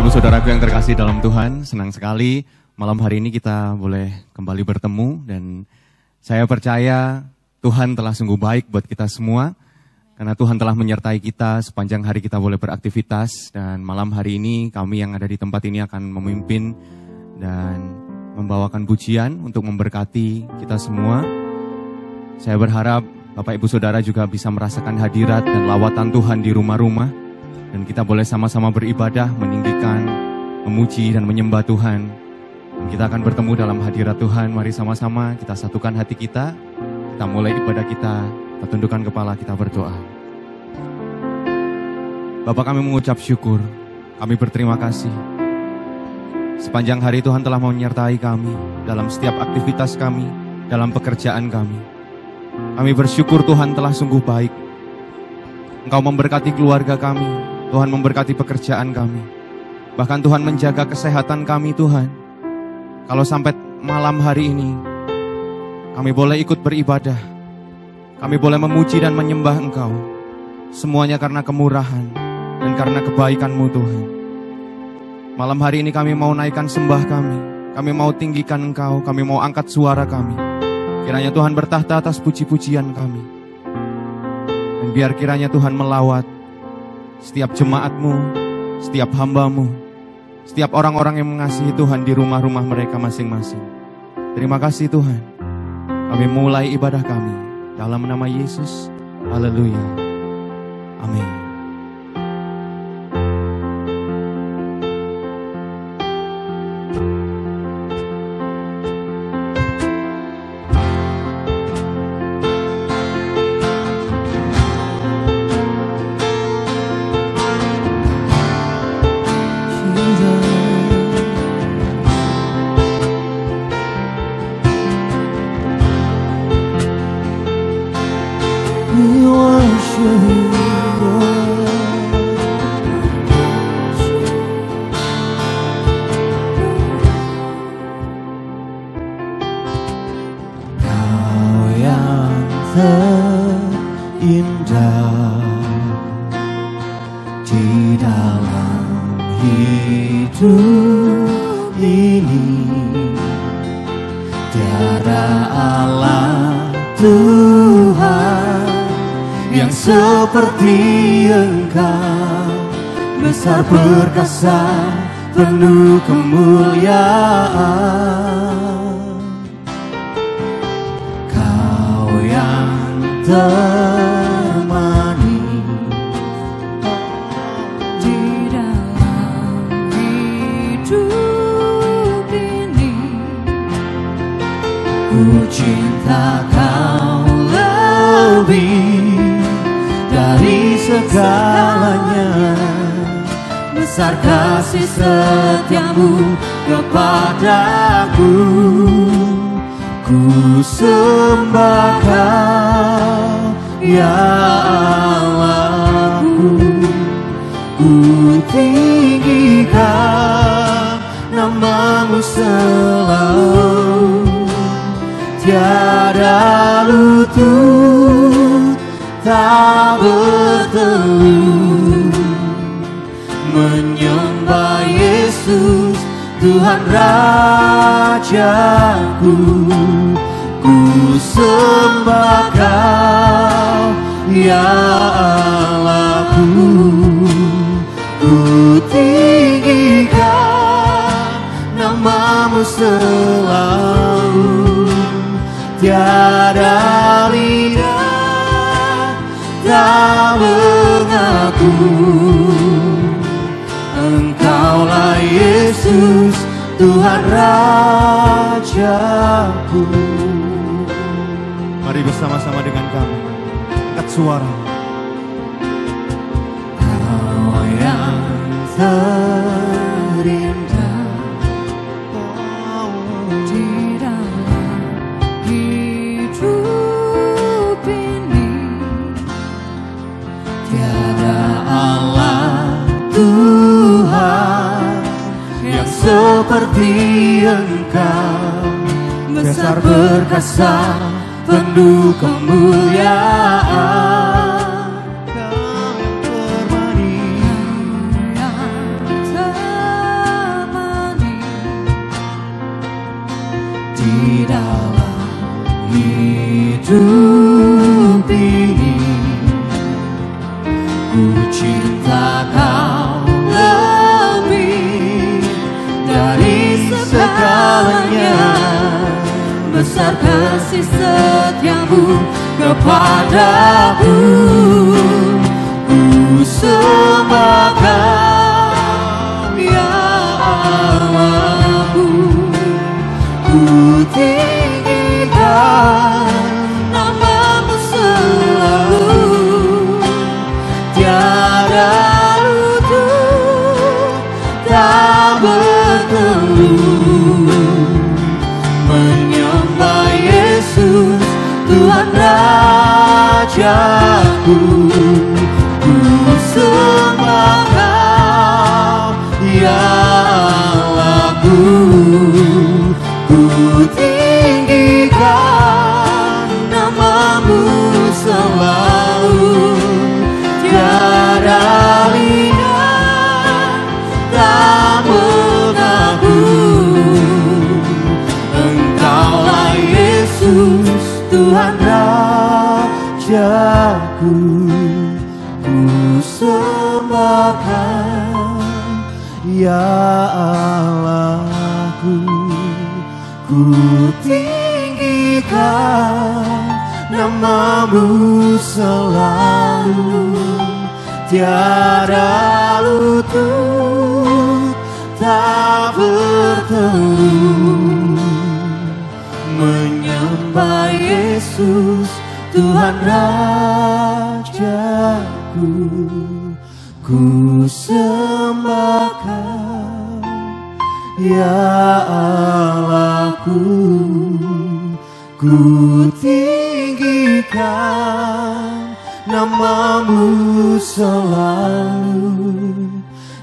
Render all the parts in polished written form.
Bapak Ibu Saudaraku yang terkasih dalam Tuhan, senang sekali malam hari ini kita boleh kembali bertemu dan saya percaya Tuhan telah sungguh baik buat kita semua karena Tuhan telah menyertai kita sepanjang hari kita boleh beraktivitas dan malam hari ini kami yang ada di tempat ini akan memimpin dan membawakan pujian untuk memberkati kita semua. Saya berharap Bapak Ibu Saudara juga bisa merasakan hadirat dan lawatan Tuhan di rumah-rumah. Dan kita boleh sama-sama beribadah, meninggikan, memuji dan menyembah Tuhan. Dan kita akan bertemu dalam hadirat Tuhan. Mari sama-sama kita satukan hati kita. Kita mulai ibadah kita, kita tundukkan kepala, kita berdoa. Bapak, kami mengucap syukur, kami berterima kasih. Sepanjang hari Tuhan telah menyertai kami dalam setiap aktivitas kami, dalam pekerjaan kami. Kami bersyukur Tuhan telah sungguh baik. Engkau memberkati keluarga kami, Tuhan memberkati pekerjaan kami. Bahkan Tuhan menjaga kesehatan kami Tuhan. Kalau sampai malam hari ini, kami boleh ikut beribadah. Kami boleh memuji dan menyembah Engkau. Semuanya karena kemurahan dan karena kebaikan-Mu Tuhan. Malam hari ini kami mau naikkan sembah kami. Kami mau tinggikan Engkau, kami mau angkat suara kami. Kiranya Tuhan bertahta atas puji-pujian kami. Dan biar kiranya Tuhan melawat setiap jemaat-Mu, setiap hamba-Mu, setiap orang-orang yang mengasihi Tuhan di rumah-rumah mereka masing-masing. Terima kasih Tuhan. Kami mulai ibadah kami dalam nama Yesus. Haleluya. Amin. Besar perkasa penuh kemuliaan, Kau yang termanis di dalam hidup ini. Ku cinta Kau lebih dari segalanya. Besar kasih setiamu kepadaku, ku sembah Kau ya Allahku. Ku tinggikan nama-Mu selalu, tiada lutut tak bertelut menyembah Yesus Tuhan Rajaku. Ku sembah Kau ya Allahku. Ku tinggikan nama-Mu selalu, tiada lidah tak mengaku Engkaulah Yesus Tuhan Rajaku. Mari bersama-sama dengan kami angkat suara. Kau yang terindah Di dalam hidup ini, tiada Allah Tuhan yang seperti Engkau. Besar perkasa penuh kemuliaan, Kau yang termanis hidup ini. Ku cinta Kau lebih dari segalanya. Besar kasih setiamu kepadaku. Ku sembah Kau ya Allahku. Ku tinggikan nama-Mu selalu. Tiada lutut tak berteluh menyembah Yesus Tuhan Rajaku. Ku sembah Kau ya Allahku. Ku tinggikan nama-Mu selalu. Tiada lidah tak mengaku. Engkaulah Yesus Tuhan Rajaku. Ku sembah Kau ya Allahku. Ku tinggikan nama-Mu selalu. Tiada lutut tak berteluh menyembah Yesus Tuhan Rajaku. Ku sembah Kau ya Allahku. Ku tinggikan nama-Mu selalu.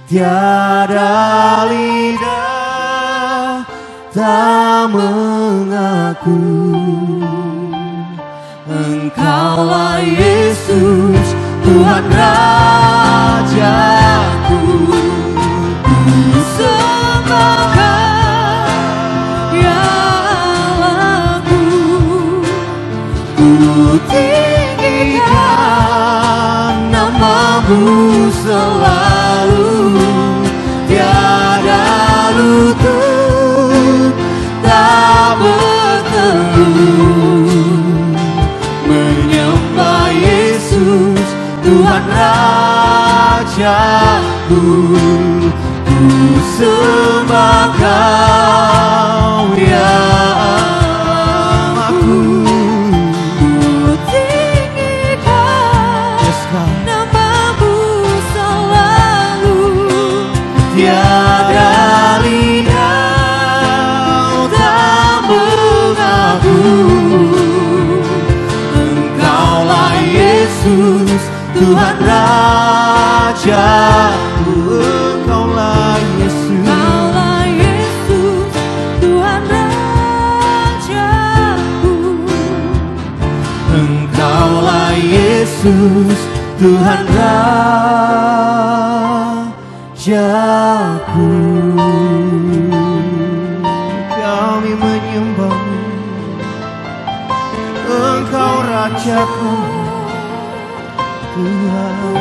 Tiada lidah tak mengaku. Engkaulah Yesus Tuhan Rajaku. Ku sembah Kau ya Allahku. Ku tinggikan nama-Mu selalu. Tiada lutut tak berteluh menyembah Yesus Tuhan Rajaku. Ku sembah Kau ya Allahku. Ku tinggikan nama-Mu selalu. Tiada lidah tak mengaku. Engkaulah Yesus Tuhan Rajaku. Engkaulah Yesus. Engkaulah Yesus Tuhan Rajaku. Engkaulah Yesus Tuhan Rajaku. Kami menyembah-Mu. Engkau Rajaku Tuhan.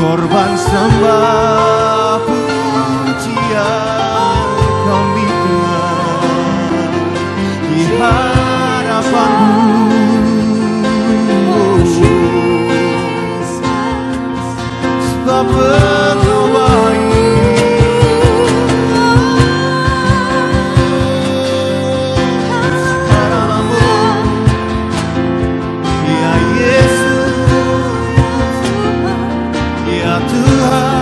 Korban sembah pujian kami Tuhan di hadapan-Mu. Sebab Engkau baik. Ya Yesus, ya Tuhan,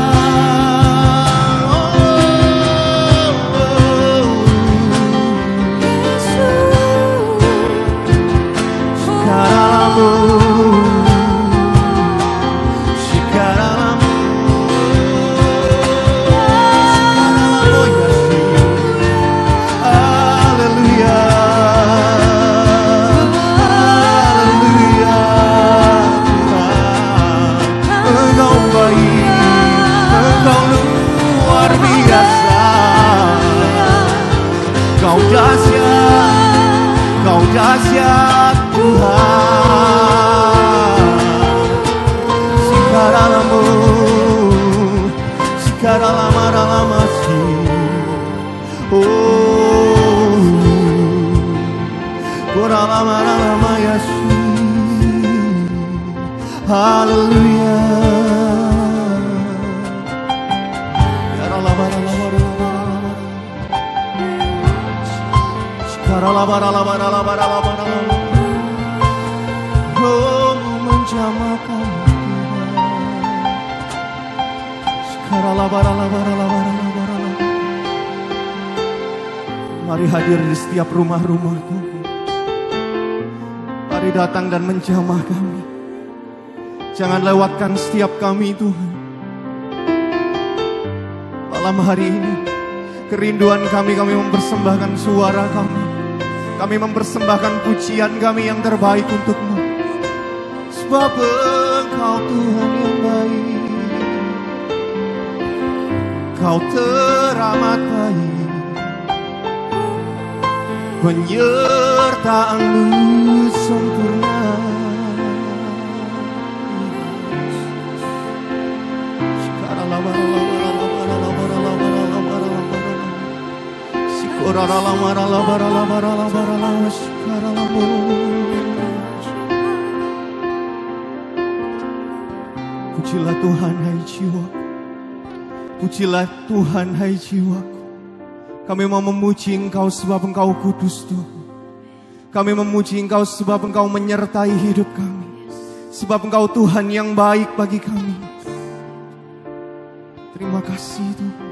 sekaramu Haleluya. Oh, menjamah kami Tuhan. Mari hadir di setiap rumah-rumah Tuhan. Mari datang dan menjamah kami. Jangan lewatkan setiap kami Tuhan. Malam hari ini kerinduan kami mempersembahkan suara kami. Kami mempersembahkan pujian kami yang terbaik untuk-Mu. Sebab Engkau Tuhan yang baik. Kau teramat baik. Penyertaan-Mu sempurna. Pujilah Tuhan hai jiwaku. Pujilah Tuhan hai jiwaku. Kami mau memuji Engkau sebab Engkau kudus Tuhan. Kami memuji Engkau sebab Engkau menyertai hidup kami. Sebab Engkau Tuhan yang baik bagi kami. Terima kasih Tuhan.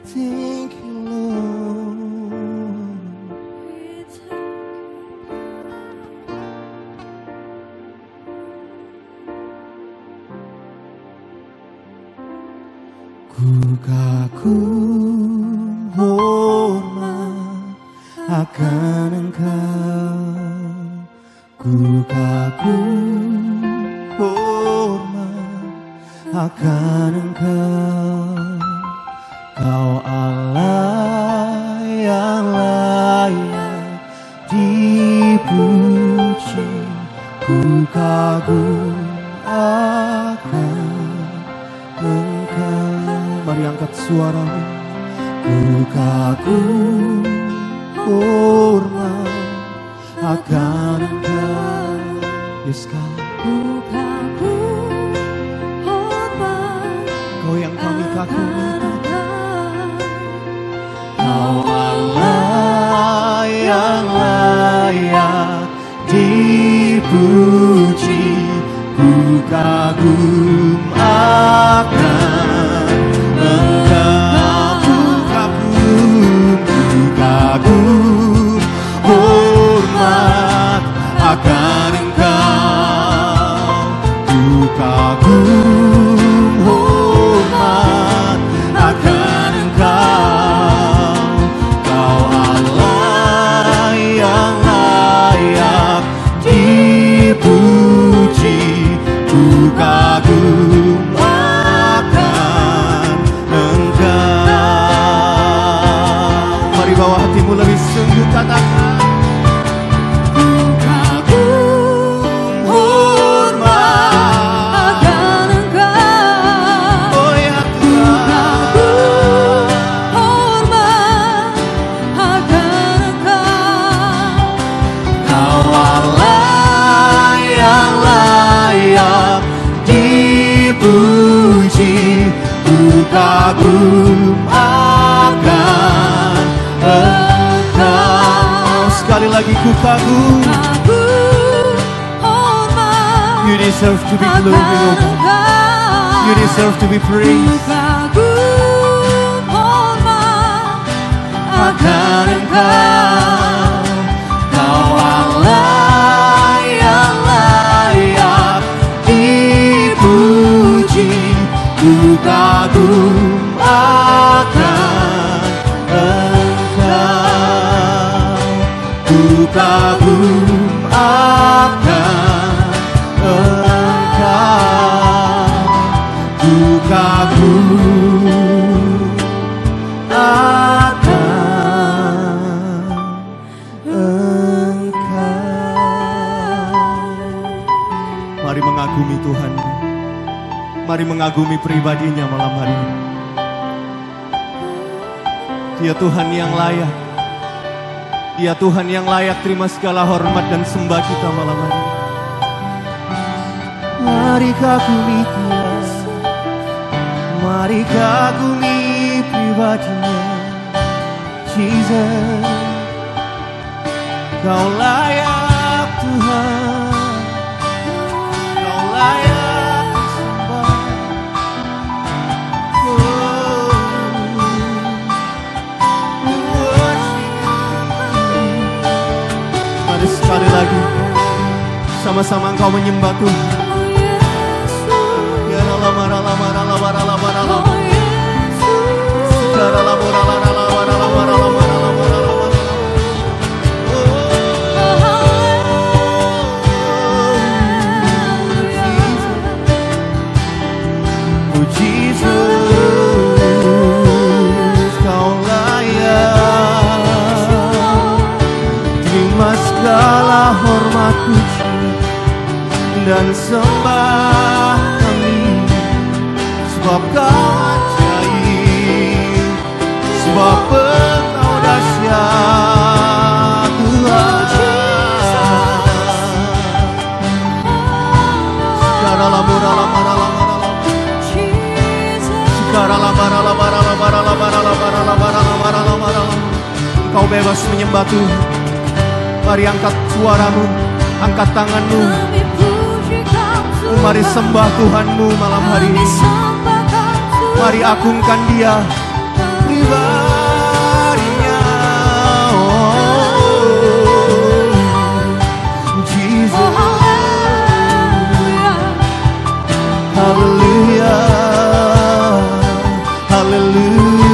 Thank you Lord. Ku kagum hormat akan Engkau. Ku kagum hormat akan Engkau. Kau Allah yang layak dipuji. Ku kagum akan Engkau. Mari angkat suaramu. Ku kagum hormat akan Engkau. Yes God. Ku kagum hormat Kau yang kami kagumi. Kau Allah yang layak dipuji. Ku kagum akan Engkau. Ku kagum hormat akan Engkau. Ku kagum hormat akan Engkau. Kau Allah yang layak dipuji. Ku kagum akan Engkau. Mari bawa hatimu lebih sungguh, katakan. Ku kagum hormat akan Engkau. Oh ya Tuhan. Hormat akan Engkau. Kau Allah yang layak dipuji. Ku kagum akan Engkau. Sekali lagi ku kagum. Kagum hormat You deserve to be akan glory, Lord. Engkau. You deserve to be praised. Kagum hormat Akan Engkau. Kau Allah yang layak dipuji. Ku kagum akan Engkau. Ku kagum akan Engkau. Ku kagum akan Engkau. Mari mengagumi Tuhan. Mari mengagumi pribadinya malam hari ini. Dia Tuhan yang layak. Dia Tuhan yang layak terima segala hormat dan sembah kita malam hari ini. Mari kagumi Dia, mari kagumi pribadinya. Jesus, Kau layak Tuhan, Kau layak disembah. Mari sekali lagi sama-sama Engkau menyembah Tuhan. Ya lama lama lama lama lama. Segala hormat puji dan sembah kami, sebab Kau ajaib, sebab Engkau dahsyat Tuhan. Segala lamura lamara lamara segala lamara lamara lamara lamara lamara lamara lamara lamara. Engkau bebas menyembah Tuhan. Mari angkat suaramu, angkat tanganmu. Mari sembah Tuhanmu malam hari ini. Mari agungkan Dia pribadinya. Jesus, haleluya, haleluya.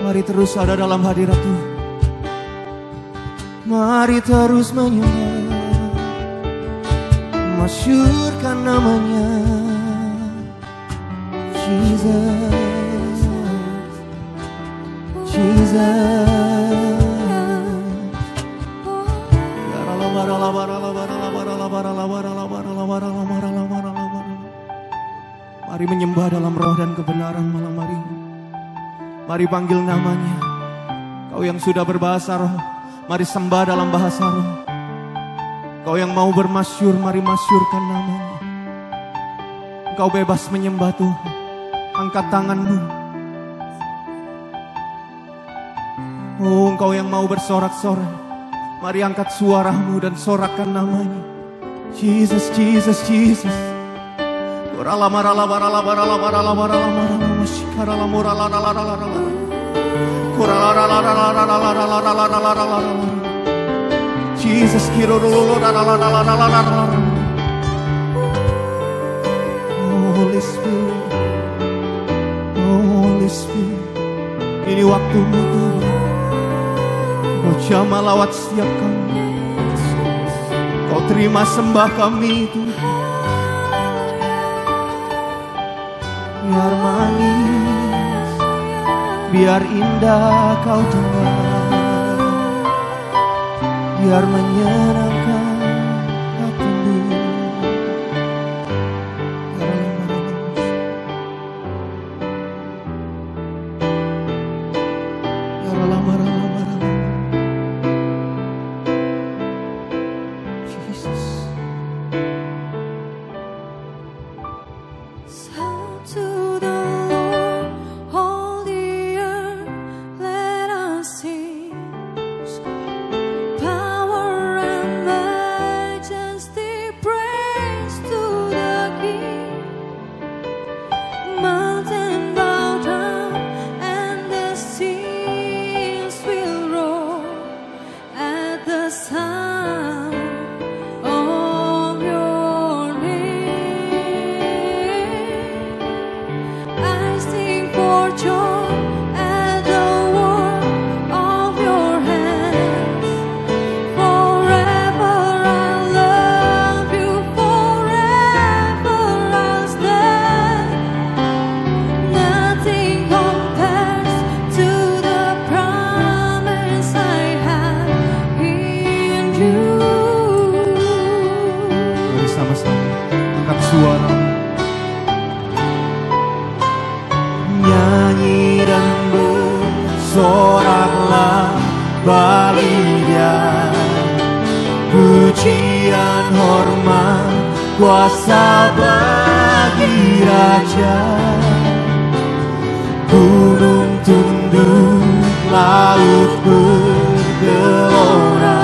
Mari terus ada dalam hadirat Tuhan. Mari terus menyembah, masyurkan namanya. Jesus, Jesus. Mari menyembah dalam roh dan kebenaran malam hari ini. Mari panggil namanya. Kau yang sudah berbahasa roh, mari sembah dalam bahasa roh. Kau yang mau bermasyur, mari masyurkan namanya. Engkau bebas menyembah Tuhan. Angkat tanganmu. Oh, engkau yang mau bersorak-sorai, mari angkat suaramu dan sorakkan namanya. Jesus, Jesus, Jesus. Jesus, Holy Spirit, Holy Spirit. Ini waktumu Tuhan. Kau jamah lawat setiap kami. Kau terima sembah kami Tuhan. Biar manis, biar indah Kau dengar, biar menyenangkan hatimu. nyanyi dan bersoraklah bagi Dia. Pujian, hormat, kuasa bagi Raja. Gunung tunduk, laut bergelora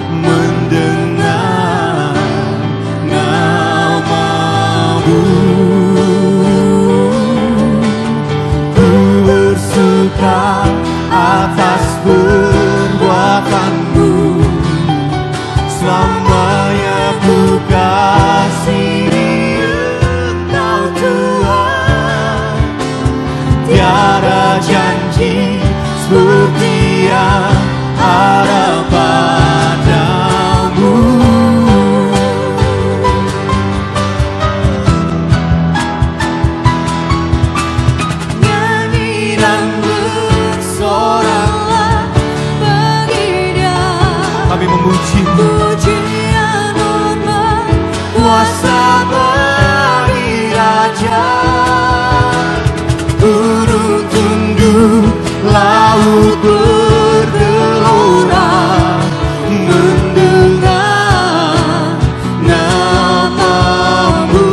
mendengar nama-Mu. Ku bersuka atas perbuatan-Mu, selamanya ku kasihi Engkau Tuhan. Tiada janji seperti yang ada padamu. Nyanyi dan bersoraklah bagi Dia. Kami memuji-Mu. Pujian, hormat, kuasa bagi Raja. Gunung tunduk, laut bergelora mendengar nama-Mu.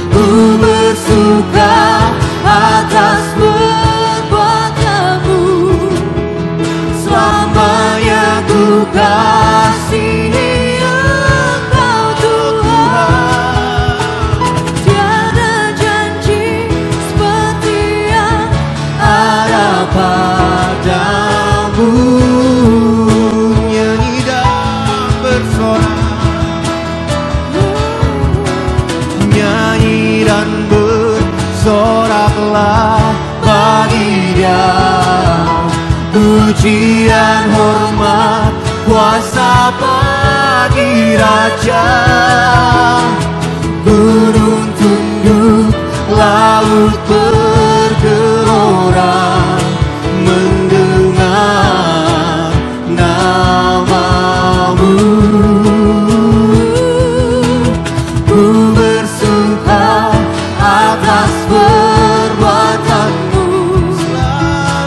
Ku bersuka atas perbuatan-Mu, selamanya ku kasihi Engkau Tuhan. Tiada janji seperti yang ada padamu. Nyanyi dan bersorak, nyanyi dan bersoraklah bagi Dia. Pujian, hormat, kuasa bagi Raja. Gunung tunduk, laut bergelora mendengar nama-Mu. Ku bersuka atas perbuatan-Mu,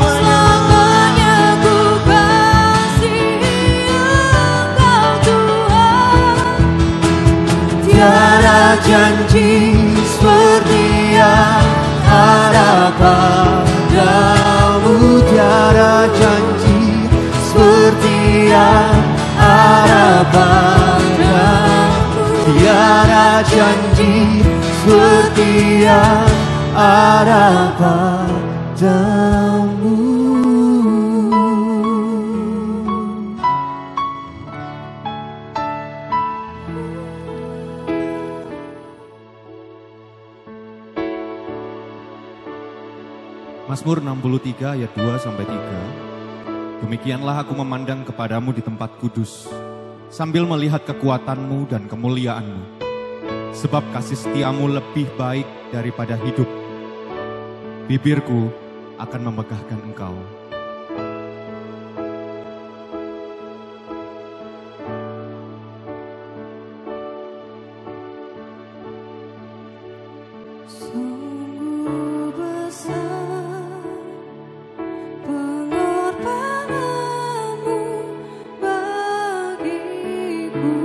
selamanya ku kasihi Engkau Tuhan. Tiada janji seperti yang ada padamu. Tiada janji seperti yang ada padamu. Tiada janji seperti yang ada padamu. Mazmur 63 ayat 2-3. Demikianlah aku memandang kepadamu di tempat kudus, sambil melihat kekuatan-Mu dan kemuliaan-Mu. Sebab kasih setiamu lebih baik daripada hidup. Bibirku akan memegahkan Engkau. Sungguh besar pengorbananmu bagiku,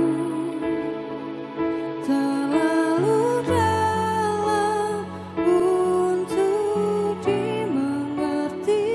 terlalu dalam untuk dimengerti.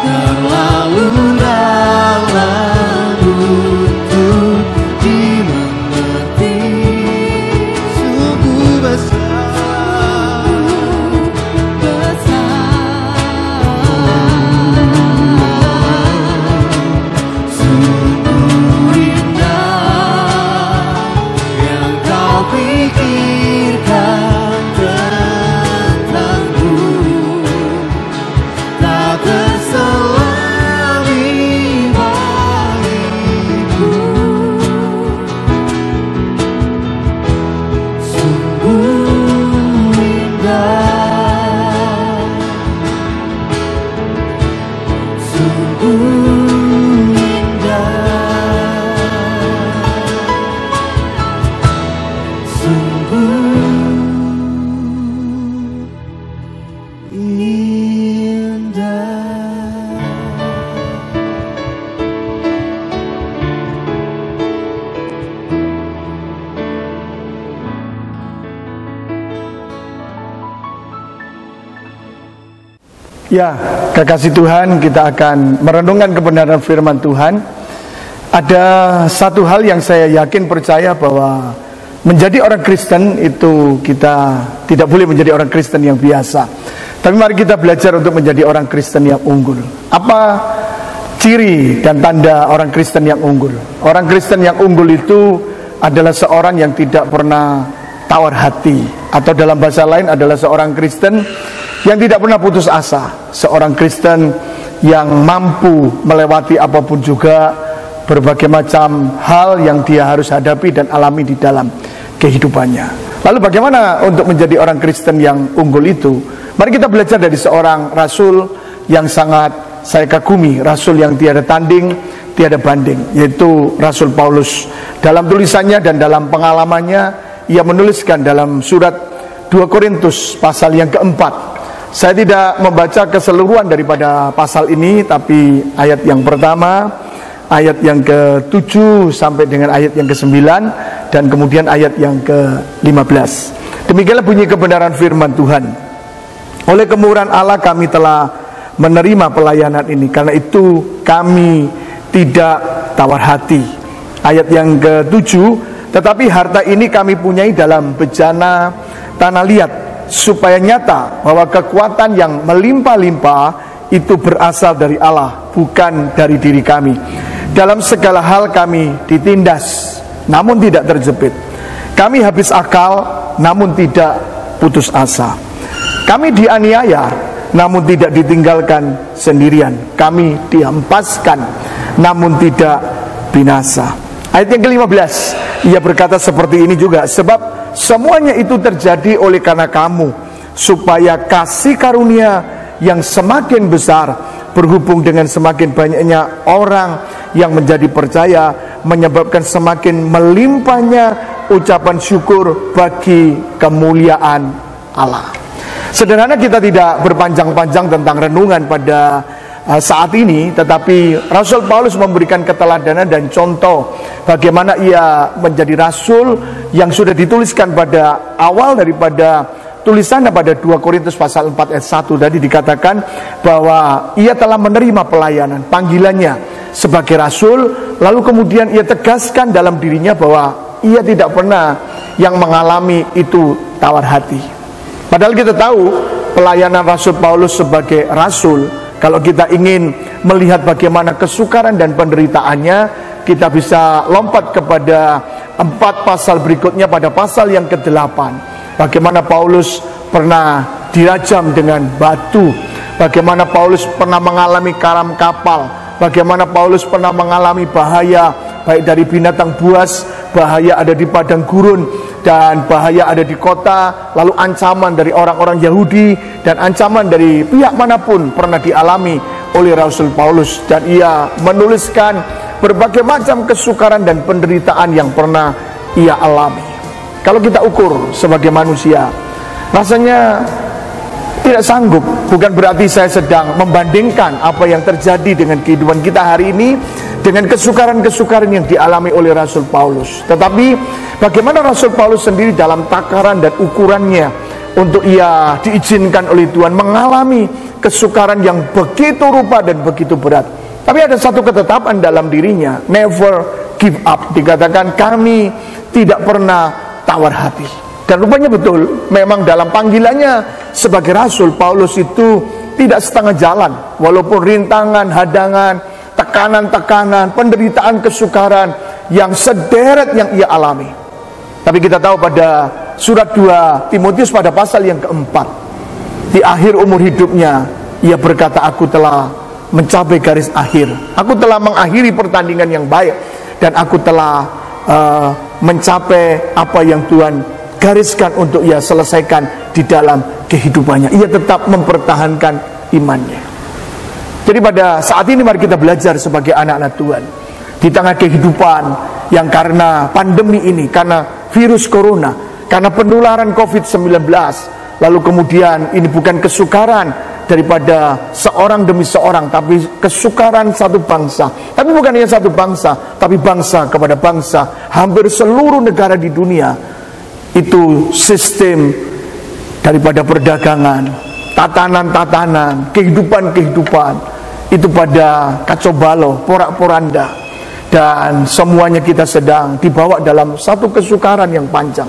Terlalu dalam Ya, kekasih Tuhan, kita akan merenungkan kebenaran firman Tuhan. Ada satu hal yang saya yakin percaya bahwa menjadi orang Kristen itu kita tidak boleh menjadi orang Kristen yang biasa. Tapi mari kita belajar untuk menjadi orang Kristen yang unggul. Apa ciri dan tanda orang Kristen yang unggul? Orang Kristen yang unggul itu adalah seorang yang tidak pernah tawar hati, atau dalam bahasa lain adalah seorang Kristen yang tidak pernah putus asa. Seorang Kristen yang mampu melewati apapun juga, berbagai macam hal yang dia harus hadapi dan alami di dalam kehidupannya. Lalu bagaimana untuk menjadi orang Kristen yang unggul itu? Mari kita belajar dari seorang rasul yang sangat saya kagumi, rasul yang tiada tanding, tiada banding, yaitu Rasul Paulus. Dalam tulisannya dan dalam pengalamannya, ia menuliskan dalam surat 2 Korintus pasal yang keempat. Saya tidak membaca keseluruhan daripada pasal ini, tapi ayat yang pertama, ayat yang ke-7 sampai dengan ayat yang ke-9, dan kemudian ayat yang ke-15. Demikianlah bunyi kebenaran firman Tuhan. Oleh kemurahan Allah kami telah menerima pelayanan ini, karena itu kami tidak tawar hati. Ayat yang ke-7, tetapi harta ini kami punyai dalam bejana tanah liat, supaya nyata bahwa kekuatan yang melimpah-limpah itu berasal dari Allah, bukan dari diri kami. Dalam segala hal kami ditindas, namun tidak terjepit. Kami habis akal, namun tidak putus asa. Kami dianiaya, namun tidak ditinggalkan sendirian. Kami dihempaskan, namun tidak binasa. Ayat yang ke-15, ia berkata seperti ini juga, sebab semuanya itu terjadi oleh karena kamu, supaya kasih karunia yang semakin besar berhubung dengan semakin banyaknya orang yang menjadi percaya, menyebabkan semakin melimpahnya ucapan syukur bagi kemuliaan Allah. Sederhana, kita tidak berpanjang-panjang tentang renungan pada saat ini, tetapi Rasul Paulus memberikan keteladanan dan contoh bagaimana ia menjadi rasul yang sudah dituliskan pada awal daripada tulisannya pada 2 Korintus pasal 4 ayat 1. Tadi dikatakan bahwa ia telah menerima pelayanan, panggilannya sebagai rasul, lalu kemudian ia tegaskan dalam dirinya bahwa ia tidak pernah yang mengalami itu tawar hati. Padahal kita tahu pelayanan Rasul Paulus sebagai rasul, kalau kita ingin melihat bagaimana kesukaran dan penderitaannya, kita bisa lompat kepada 4 pasal berikutnya, pada pasal yang ke-8. Bagaimana Paulus pernah dirajam dengan batu, bagaimana Paulus pernah mengalami karam kapal, bagaimana Paulus pernah mengalami bahaya baik dari binatang buas, bahaya ada di padang gurun, dan bahaya ada di kota, lalu ancaman dari orang-orang Yahudi, dan ancaman dari pihak manapun pernah dialami oleh Rasul Paulus. Dan ia menuliskan berbagai macam kesukaran dan penderitaan yang pernah ia alami. Kalau kita ukur sebagai manusia, rasanya tidak sanggup. Bukan berarti saya sedang membandingkan apa yang terjadi dengan kehidupan kita hari ini dengan kesukaran-kesukaran yang dialami oleh Rasul Paulus. Tetapi bagaimana Rasul Paulus sendiri dalam takaran dan ukurannya untuk ia diizinkan oleh Tuhan mengalami kesukaran yang begitu rupa dan begitu berat. Tapi ada satu ketetapan dalam dirinya, never give up. Dikatakan kami tidak pernah tawar hati. Dan rupanya betul, memang dalam panggilannya sebagai rasul, Paulus itu tidak setengah jalan. Walaupun rintangan, hadangan, tekanan-tekanan, penderitaan, kesukaran yang sederet yang ia alami. Tapi kita tahu pada surat 2 Timotius pada pasal yang keempat, di akhir umur hidupnya, ia berkata, aku telah mencapai garis akhir, aku telah mengakhiri pertandingan yang baik, dan aku telah mencapai apa yang Tuhan gariskan untuk ia selesaikan di dalam kehidupannya. Ia tetap mempertahankan imannya. Jadi pada saat ini mari kita belajar sebagai anak-anak Tuhan. Di tengah kehidupan yang karena pandemi ini, karena virus corona, karena penularan COVID-19, lalu kemudian ini bukan kesukaran daripada seorang demi seorang, tapi kesukaran satu bangsa. Tapi bukan hanya satu bangsa, tapi bangsa kepada bangsa. Hampir seluruh negara di dunia itu sistem daripada perdagangan, tatanan-tatanan, kehidupan-kehidupan itu pada kacau balau, porak-poranda, dan semuanya kita sedang dibawa dalam satu kesukaran yang panjang.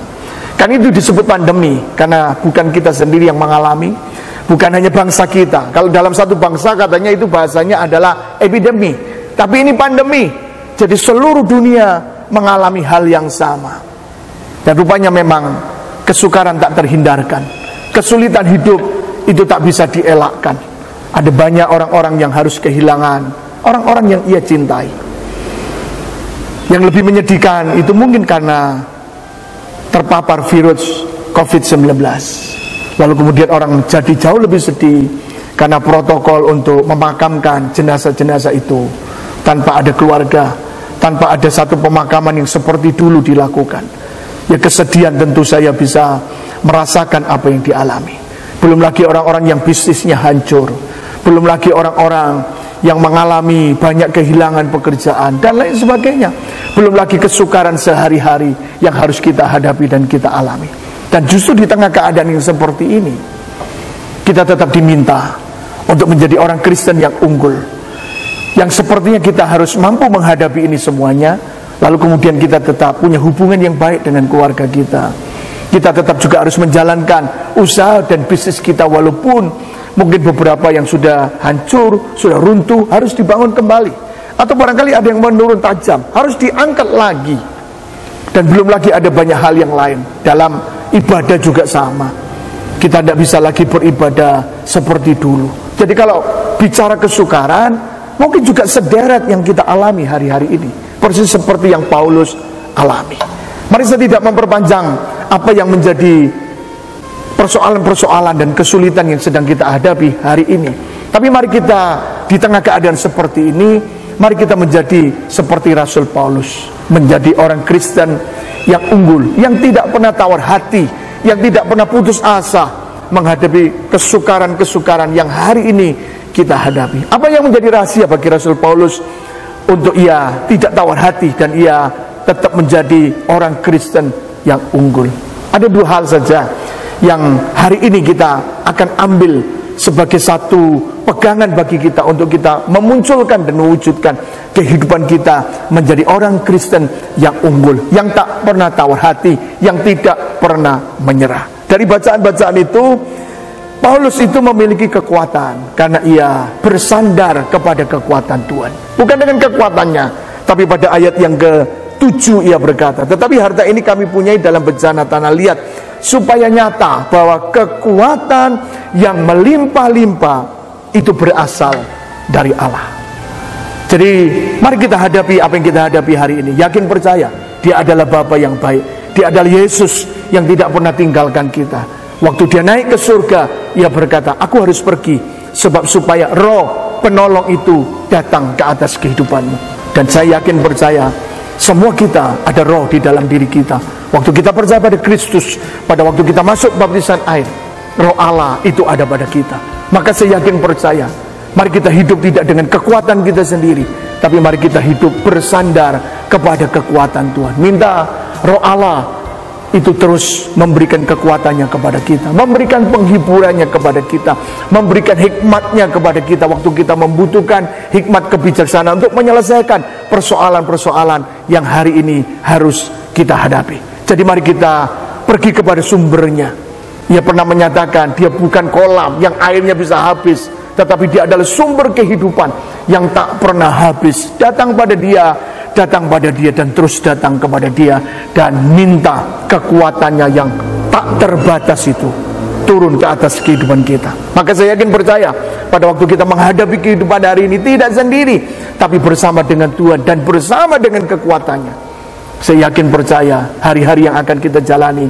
Kan itu disebut pandemi, karena bukan kita sendiri yang mengalami, bukan hanya bangsa kita. Kalau dalam satu bangsa katanya itu bahasanya adalah epidemi, tapi ini pandemi. Jadi seluruh dunia mengalami hal yang sama. Dan rupanya memang kesukaran tak terhindarkan, kesulitan hidup itu tak bisa dielakkan. Ada banyak orang-orang yang harus kehilangan orang-orang yang ia cintai. Yang lebih menyedihkan itu mungkin karena terpapar virus COVID-19. Lalu kemudian orang jadi jauh lebih sedih karena protokol untuk memakamkan jenazah-jenazah itu tanpa ada keluarga, tanpa ada satu pemakaman yang seperti dulu dilakukan. Ya, kesedihan tentu saya bisa merasakan apa yang dialami. Belum lagi orang-orang yang bisnisnya hancur, belum lagi orang-orang yang mengalami banyak kehilangan pekerjaan dan lain sebagainya. Belum lagi kesukaran sehari-hari yang harus kita hadapi dan kita alami. Dan justru di tengah keadaan yang seperti ini, kita tetap diminta untuk menjadi orang Kristen yang unggul, yang sepertinya kita harus mampu menghadapi ini semuanya. Lalu kemudian kita tetap punya hubungan yang baik dengan keluarga kita. Kita tetap juga harus menjalankan usaha dan bisnis kita, walaupun mungkin beberapa yang sudah hancur, sudah runtuh, harus dibangun kembali. Atau barangkali ada yang menurun tajam, harus diangkat lagi. Dan belum lagi ada banyak hal yang lain. Dalam ibadah juga sama. Kita tidak bisa lagi beribadah seperti dulu. Jadi kalau bicara kesukaran, mungkin juga sederet yang kita alami hari-hari ini, persis seperti yang Paulus alami. Mari saya tidak memperpanjang apa yang menjadi persoalan-persoalan dan kesulitan yang sedang kita hadapi hari ini. Tapi mari kita di tengah keadaan seperti ini, mari kita menjadi seperti Rasul Paulus, menjadi orang Kristen yang unggul, yang tidak pernah tawar hati, yang tidak pernah putus asa menghadapi kesukaran-kesukaran yang hari ini kita hadapi. Apa yang menjadi rahasia bagi Rasul Paulus untuk ia tidak tawar hati dan ia tetap menjadi orang Kristen yang unggul? Ada dua hal saja yang hari ini kita akan ambil sebagai satu pegangan bagi kita untuk kita memunculkan dan mewujudkan kehidupan kita menjadi orang Kristen yang unggul, yang tak pernah tawar hati, yang tidak pernah menyerah. Dari bacaan-bacaan itu, Paulus itu memiliki kekuatan karena ia bersandar kepada kekuatan Tuhan. Bukan dengan kekuatannya, tapi pada ayat yang ke-7 ia berkata, tetapi harta ini kami punyai dalam bejana tanah liat, supaya nyata bahwa kekuatan yang melimpah-limpah itu berasal dari Allah. Jadi mari kita hadapi apa yang kita hadapi hari ini. Yakin percaya, Dia adalah Bapa yang baik. Dia adalah Yesus yang tidak pernah tinggalkan kita. Waktu Dia naik ke surga, Ia berkata, aku harus pergi sebab supaya roh penolong itu datang ke atas kehidupanmu. Dan saya yakin percaya, semua kita ada roh di dalam diri kita. Waktu kita percaya pada Kristus, pada waktu kita masuk baptisan air, roh Allah itu ada pada kita. Maka saya yakin percaya, mari kita hidup tidak dengan kekuatan kita sendiri, tapi mari kita hidup bersandar kepada kekuatan Tuhan. Minta roh Allah itu terus memberikan kekuatannya kepada kita, memberikan penghiburannya kepada kita, memberikan hikmatnya kepada kita waktu kita membutuhkan hikmat kebijaksanaan untuk menyelesaikan persoalan-persoalan yang hari ini harus kita hadapi. Jadi mari kita pergi kepada sumbernya. Ia pernah menyatakan Dia bukan kolam yang airnya bisa habis, tetapi Dia adalah sumber kehidupan yang tak pernah habis. Datang pada Dia dan terus datang kepada Dia, dan minta kekuatannya yang tak terbatas itu turun ke atas kehidupan kita. Maka saya yakin percaya, pada waktu kita menghadapi kehidupan hari ini tidak sendiri, tapi bersama dengan Tuhan dan bersama dengan kekuatannya. Saya yakin percaya hari-hari yang akan kita jalani,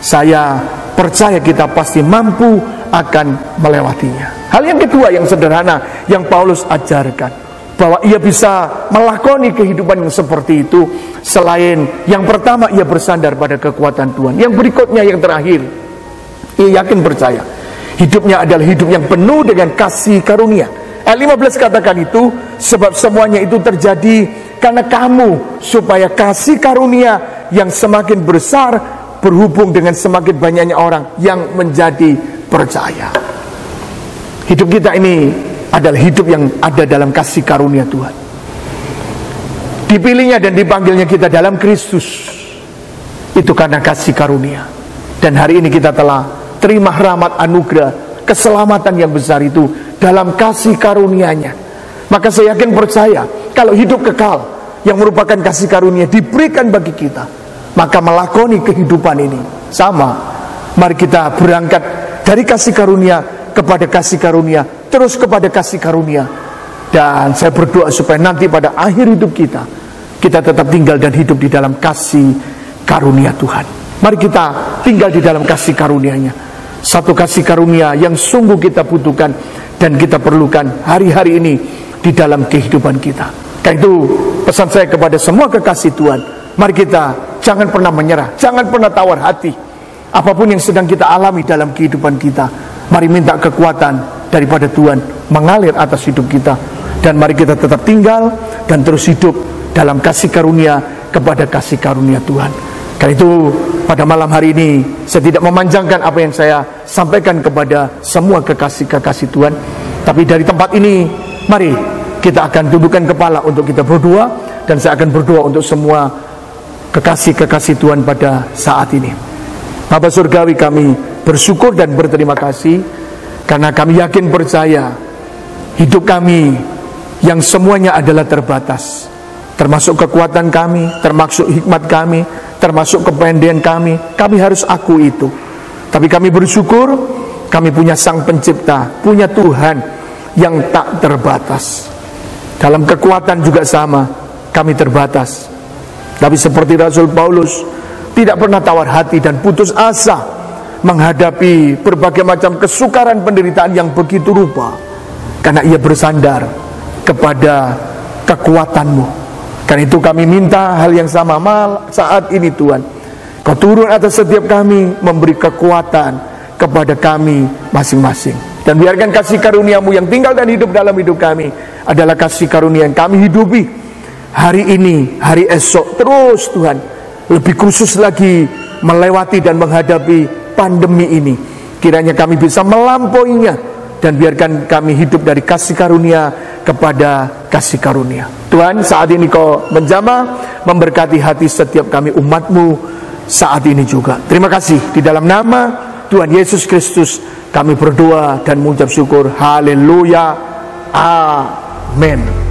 saya percaya kita pasti mampu akan melewatinya. Hal yang kedua yang sederhana yang Paulus ajarkan, bahwa ia bisa melakoni kehidupan yang seperti itu selain yang pertama ia bersandar pada kekuatan Tuhan. Yang berikutnya, yang terakhir, ia yakin percaya hidupnya adalah hidup yang penuh dengan kasih karunia. Ayat 15 katakan itu, sebab semuanya itu terjadi karena kamu, supaya kasih karunia yang semakin besar berhubung dengan semakin banyaknya orang yang menjadi percaya. Hidup kita ini adalah hidup yang ada dalam kasih karunia Tuhan. Dipilihnya dan dipanggilnya kita dalam Kristus itu karena kasih karunia. Dan hari ini kita telah terima rahmat anugerah keselamatan yang besar itu dalam kasih karunia-Nya. Maka saya yakin percaya kalau hidup kekal yang merupakan kasih karunia diberikan bagi kita, maka melakoni kehidupan ini sama. Mari kita berangkat dari kasih karunia kepada kasih karunia, terus kepada kasih karunia. Dan saya berdoa supaya nanti pada akhir hidup kita tetap tinggal dan hidup di dalam kasih karunia Tuhan. Mari kita tinggal di dalam kasih karunia-Nya. Satu kasih karunia yang sungguh kita butuhkan dan kita perlukan hari-hari ini di dalam kehidupan kita. Karena itu pesan saya kepada semua kekasih Tuhan, mari kita jangan pernah menyerah, jangan pernah tawar hati. Apapun yang sedang kita alami dalam kehidupan kita, mari minta kekuatan daripada Tuhan mengalir atas hidup kita. Dan mari kita tetap tinggal dan terus hidup dalam kasih karunia kepada kasih karunia Tuhan. Karena itu pada malam hari ini saya tidak memanjangkan apa yang saya sampaikan kepada semua kekasih-kekasih Tuhan. Tapi dari tempat ini mari kita akan tundukkan kepala untuk kita berdoa. Dan saya akan berdoa untuk semua kekasih-kekasih Tuhan pada saat ini. Bapa Surgawi, kami bersyukur dan berterima kasih karena kami yakin percaya hidup kami yang semuanya adalah terbatas, termasuk kekuatan kami, termasuk hikmat kami, termasuk kependean kami harus akui itu. Tapi kami bersyukur kami punya Sang Pencipta, punya Tuhan yang tak terbatas. Dalam kekuatan juga sama, kami terbatas. Tapi seperti Rasul Paulus, tidak pernah tawar hati dan putus asa menghadapi berbagai macam kesukaran penderitaan yang begitu rupa, karena ia bersandar kepada kekuatan-Mu. Karena itu kami minta hal yang sama saat ini Tuhan, Kau turun atas setiap kami, memberi kekuatan kepada kami masing-masing. Dan biarkan kasih karunia-Mu yang tinggal dan hidup dalam hidup kami adalah kasih karunia yang kami hidupi hari ini, hari esok, terus Tuhan, lebih khusus lagi melewati dan menghadapi pandemi ini. Kiranya kami bisa melampauinya dan biarkan kami hidup dari kasih karunia kepada kasih karunia. Tuhan, saat ini Kau menjamah, memberkati hati setiap kami umat-Mu saat ini juga. Terima kasih, di dalam nama Tuhan Yesus Kristus kami berdoa dan mengucap syukur. Haleluya. Amin.